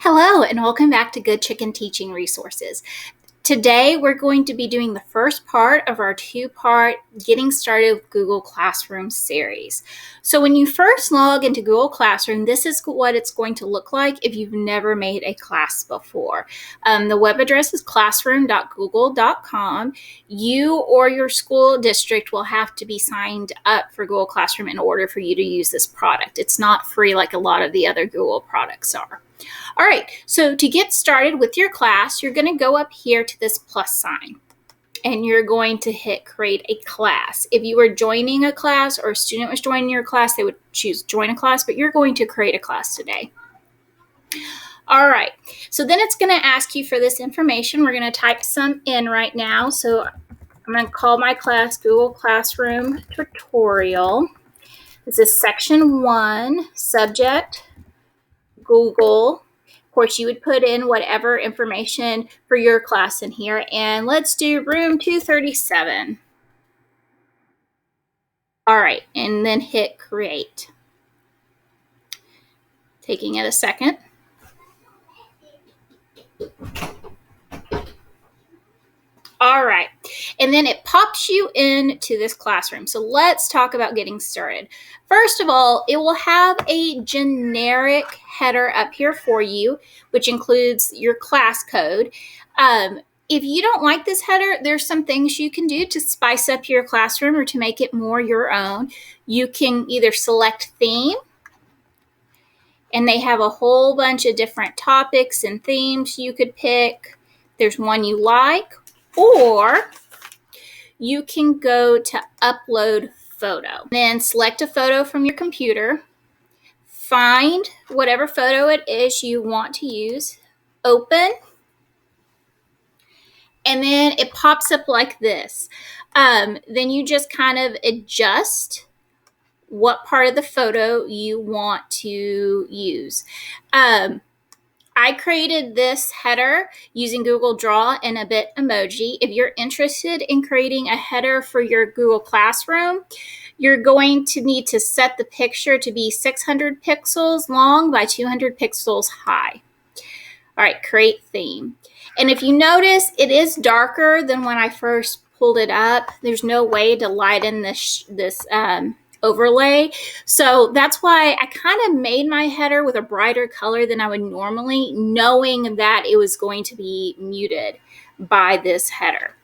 Hello, and welcome back to Good Chicken Teaching Resources. Today, we're going to be doing the first part of our two-part Getting Started with Google Classroom series. So when you first log into Google Classroom, this is what it's going to look like if you've never made a class before. The web address is classroom.google.com. You or your school district will have to be signed up for Google Classroom in order for you to use this product. It's not free like a lot of the other Google products are. All right, so to get started with your class, you're going to go up here to this plus sign, and you're going to hit create a class. If you were joining a class or a student was joining your class, they would choose join a class, but you're going to create a class today. All right, so then it's going to ask you for this information. We're going to type some in right now. So I'm going to call my class Google Classroom Tutorial. This is section 1, subject, Google. Of course, you would put in whatever information for your class in here. And let's do room 237. All right, and then hit create. Taking it a second. All right, and then it pops you into this classroom. So let's talk about getting started. First of all, it will have a generic header up here for you, which includes your class code. If you don't like this header, there's some things you can do to spice up your classroom or to make it more your own. You can either select theme, and they have a whole bunch of different topics and themes you could pick. There's one you like. Or you can go to upload photo. Then select a photo from your computer. Find whatever photo it is you want to use. Open. And then it pops up like this. Then you just kind of adjust what part of the photo you want to use. I created this header using Google Draw and a Bitmoji. If you're interested in creating a header for your Google Classroom, you're going to need to set the picture to be 600 pixels long by 200 pixels high. All right, create theme. And if you notice, it is darker than when I first pulled it up. There's no way to lighten this overlay. So that's why I kind of made my header with a brighter color than I would normally, knowing that it was going to be muted by this header.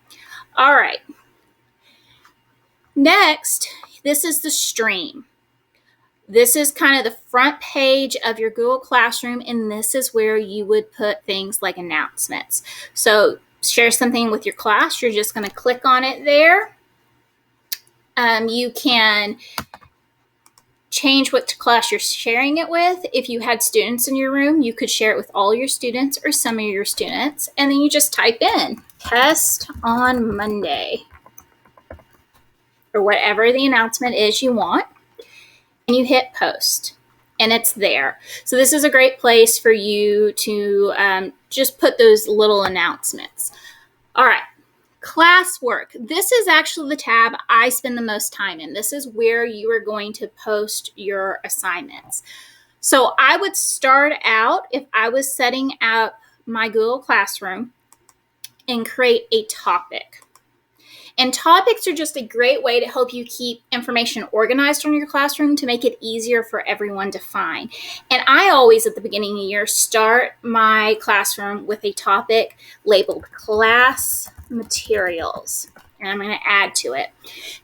All right. Next, this is the stream. This is kind of the front page of your Google Classroom, and this is where you would put things like announcements. So share something with your class. You're just going to click on it there. You can change what class you're sharing it with. If you had students in your room, you could share it with all your students or some of your students. And then you just type in test on Monday or whatever the announcement is you want. And you hit post and it's there. So this is a great place for you to just put those little announcements. All right. Classwork. This is actually the tab I spend the most time in. This is where you are going to post your assignments. So I would start out, if I was setting up my Google Classroom, and create a topic. And topics are just a great way to help you keep information organized on your classroom to make it easier for everyone to find. And I always, at the beginning of the year, start my classroom with a topic labeled class materials. And I'm going to add to it.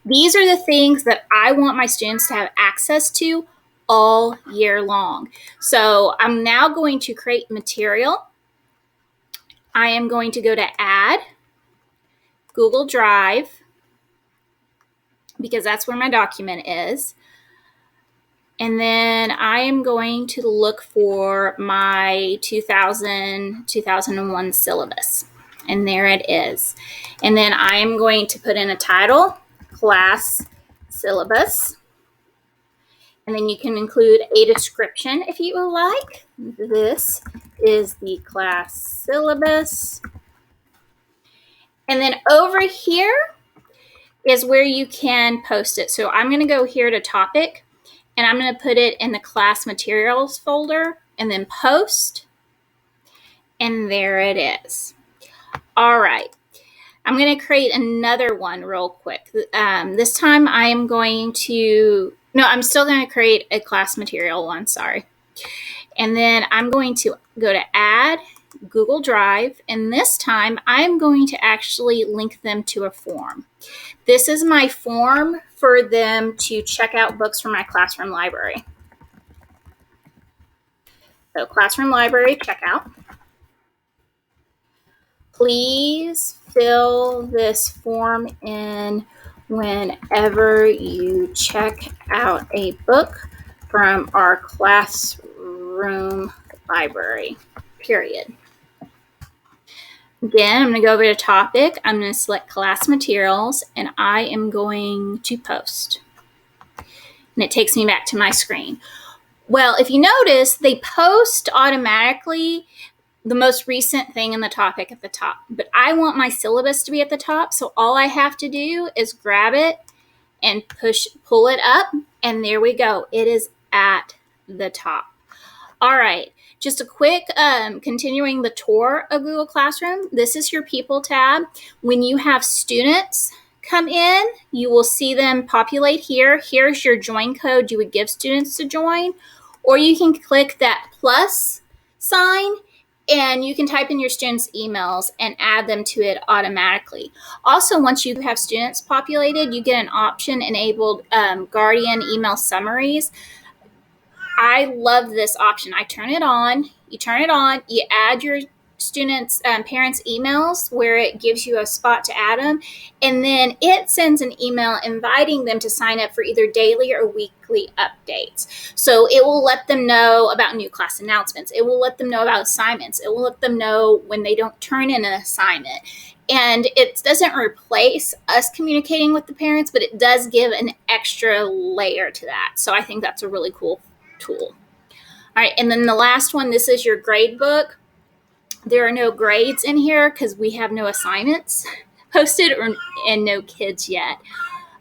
These are the things that I want my students to have access to all year long. So I'm now going to create material. I am going to go to add Google Drive, because that's where my document is. And then I am going to look for my 2000-2001 syllabus. And there it is. And then I am going to put in a title, class syllabus. And then you can include a description if you would like. This is the class syllabus. And then over here is where you can post it. So I'm going to go here to topic, and I'm going to put it in the class materials folder, and then post. And there it is. All right. I'm going to create another one real quick. This time I am going to, no, I'm still going to create a class material one, sorry. And then I'm going to go to Add, Google Drive, and this time I'm going to actually link them to a form. This is my form for them to check out books from my classroom library. So classroom library checkout. Please fill this form in whenever you check out a book from our classroom library, period. Again, I'm going to go over to topic. I'm going to select class materials, and I am going to post. And it takes me back to my screen. Well, if you notice, they post automatically the most recent thing in the topic at the top. But I want my syllabus to be at the top, so all I have to do is grab it and pull it up, and there we go. It is at the top. All right, just a quick continuing the tour of Google Classroom. This is your People tab. When you have students come in, you will see them populate here. Here's your join code you would give students to join, or you can click that plus sign and you can type in your students' emails and add them to it automatically. Also, once you have students populated, you get an option enabled Guardian email summaries. I love this option. I turn it on. You turn it on. You add your students' parents' emails where it gives you a spot to add them. And then it sends an email inviting them to sign up for either daily or weekly updates. So it will let them know about new class announcements. It will let them know about assignments. It will let them know when they don't turn in an assignment. And it doesn't replace us communicating with the parents, but it does give an extra layer to that. So I think that's a really cool tool. All right, and then the last one, this is your grade book. There are no grades in here because we have no assignments posted and no kids yet.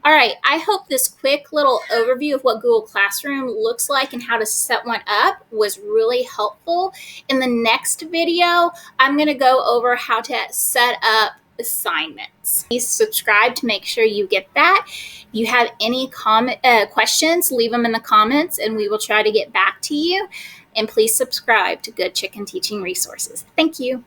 All right, I hope this quick little overview of what Google Classroom looks like and how to set one up was really helpful. In the next video, I'm going to go over how to set up assignments. Please subscribe to make sure you get that. If you have any questions, leave them in the comments and we will try to get back to you. And please subscribe to Good Chicken Teaching Resources. Thank you.